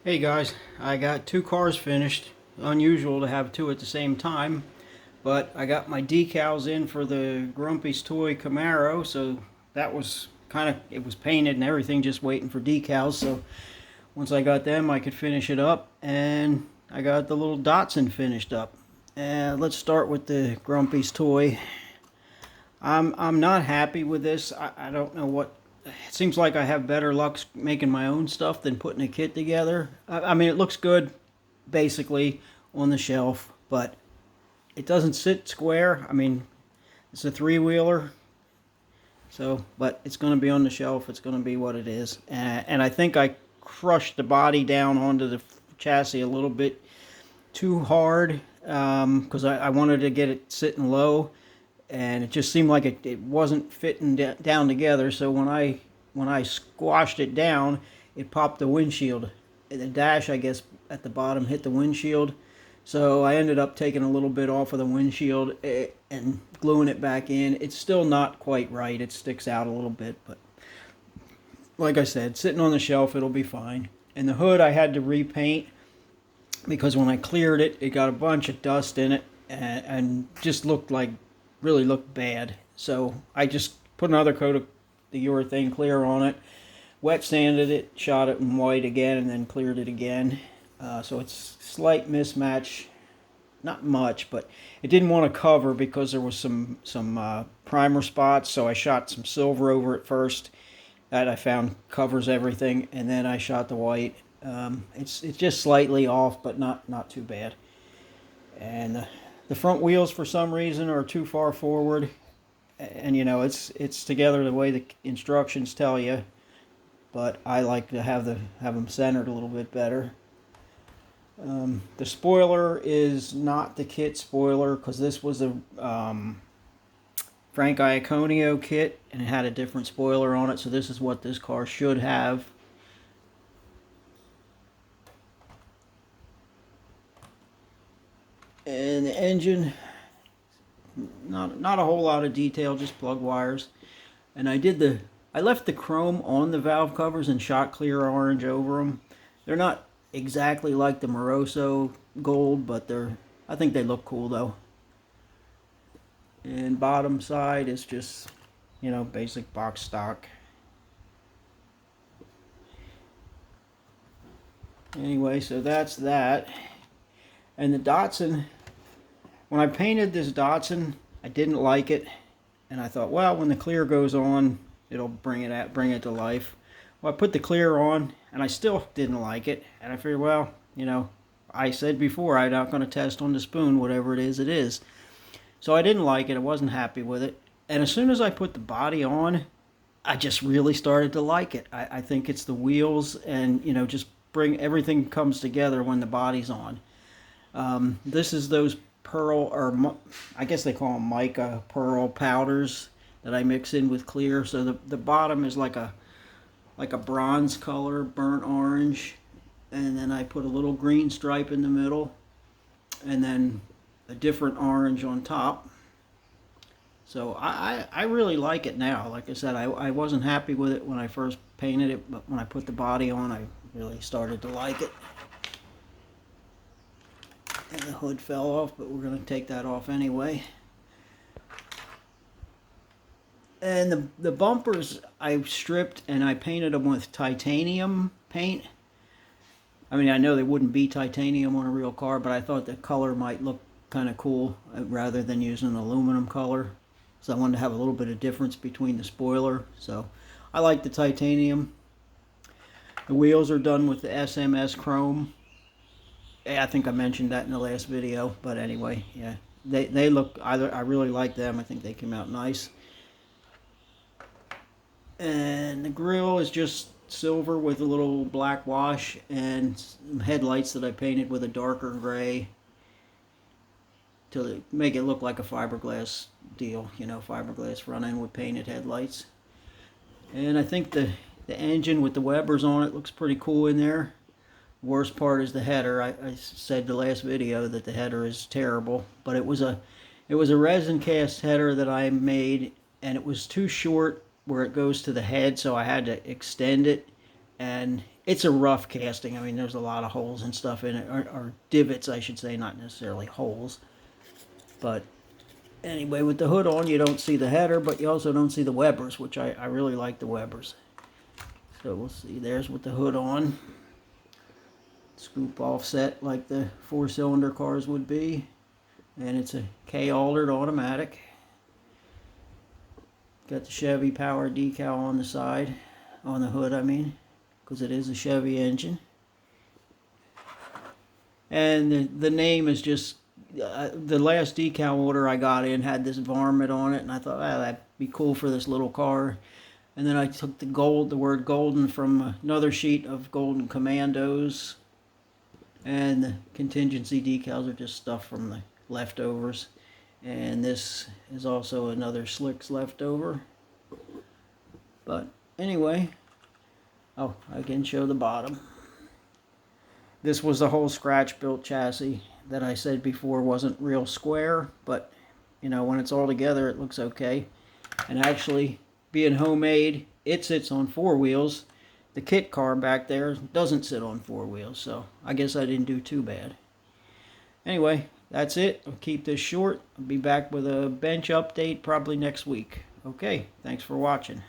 Hey guys, I got two cars finished. Unusual to have two at the same time, but I got my decals in for the Grumpy's Toy Camaro, so that was it was painted and everything, just waiting for decals. So once I got them, I could finish it up, and I got the little Datsun finished up. And let's start with the Grumpy's Toy. I'm not happy with this. I don't know what. It seems like I have better luck making my own stuff than putting a kit together. I mean, it looks good, basically, on the shelf, but it doesn't sit square. I mean, it's a three-wheeler, so, but it's going to be on the shelf. It's going to be what it is. And I think I crushed the body down onto the chassis a little bit too hard because I wanted to get it sitting low, and it just seemed like it wasn't fitting down together. So when I squashed it down, it popped the windshield. The dash, I guess, at the bottom hit the windshield. So I ended up taking a little bit off of the windshield and gluing it back in. It's still not quite right. It sticks out a little bit, but like I said, sitting on the shelf, it'll be fine. And the hood I had to repaint because when I cleared it, it got a bunch of dust in it and just really looked bad. So I just put another coat of the urethane clear on it, wet sanded it, shot it in white again, and then cleared it again. So it's slight mismatch, not much, but it didn't want to cover because there was some primer spots. So I shot some silver over it first. That I found covers everything, and then I shot the white. It's just slightly off, but not too bad. And the front wheels, for some reason, are too far forward, and you know it's together the way the instructions tell you. But I like to have them centered a little bit better. The spoiler is not the kit spoiler because this was a Frank Iaconio kit, and it had a different spoiler on it. So this is what this car should have. And the engine, not a whole lot of detail, just plug wires. And I left the chrome on the valve covers and shot clear orange over them. They're not exactly like the Moroso gold, but I think they look cool though. And bottom side is just, basic box stock. Anyway, so that's that. And the Datsun, when I painted this Datsun, I didn't like it, and I thought, well, when the clear goes on, it'll bring it to life. Well, I put the clear on, and I still didn't like it, and I figured, well, I said before, I'm not going to test on the spoon, whatever it is, it is. So I didn't like it. I wasn't happy with it, and as soon as I put the body on, I just really started to like it. I think it's the wheels, and just everything comes together when the body's on. This is those pearl, or I guess they call them mica pearl powders that I mix in with clear. So the bottom is like a bronze color, burnt orange, and then I put a little green stripe in the middle, and then a different orange on top. So I really like it now. Like I said, I wasn't happy with it when I first painted it, but when I put the body on, I really started to like it. And the hood fell off, but we're going to take that off anyway. And the bumpers I stripped and I painted them with titanium paint. I mean, I know they wouldn't be titanium on a real car, but I thought the color might look kind of cool rather than using an aluminum color. So I wanted to have a little bit of difference between the spoiler. So I like the titanium. The wheels are done with the SMS chrome. I think I mentioned that in the last video, but anyway, yeah, they look, I really like them. I think they came out nice. And the grille is just silver with a little black wash, and some headlights that I painted with a darker gray to make it look like a fiberglass deal, fiberglass front end with painted headlights. And I think the engine with the Webers on it looks pretty cool in there. Worst part is the header. I said the last video that the header is terrible, but it was a resin cast header that I made, and it was too short where it goes to the head, so I had to extend it, and it's a rough casting. I mean, there's a lot of holes and stuff in it, or divots, I should say, not necessarily holes. But anyway, with the hood on, you don't see the header, but you also don't see the Webers, which I really like the Webers. So we'll see. There's with the hood on. Scoop offset like the 4-cylinder cars would be. And it's a K-altered automatic. Got the Chevy power decal on the side, on the hood I mean, because it is a Chevy engine. And the name is just, the last decal order I got in had this varmint on it, and I thought, that'd be cool for this little car. And then I took the word golden from another sheet of Golden Commandos. And the contingency decals are just stuff from the leftovers. And this is also another Slicks leftover. But anyway, oh, I can show the bottom. This was the whole scratch built chassis that I said before wasn't real square, but you know, when it's all together it looks okay. And actually, being homemade, it sits on 4 wheels. The kit car back there doesn't sit on 4 wheels, so I guess I didn't do too bad. Anyway, that's it. I'll keep this short. I'll be back with a bench update probably next week. Okay, thanks for watching.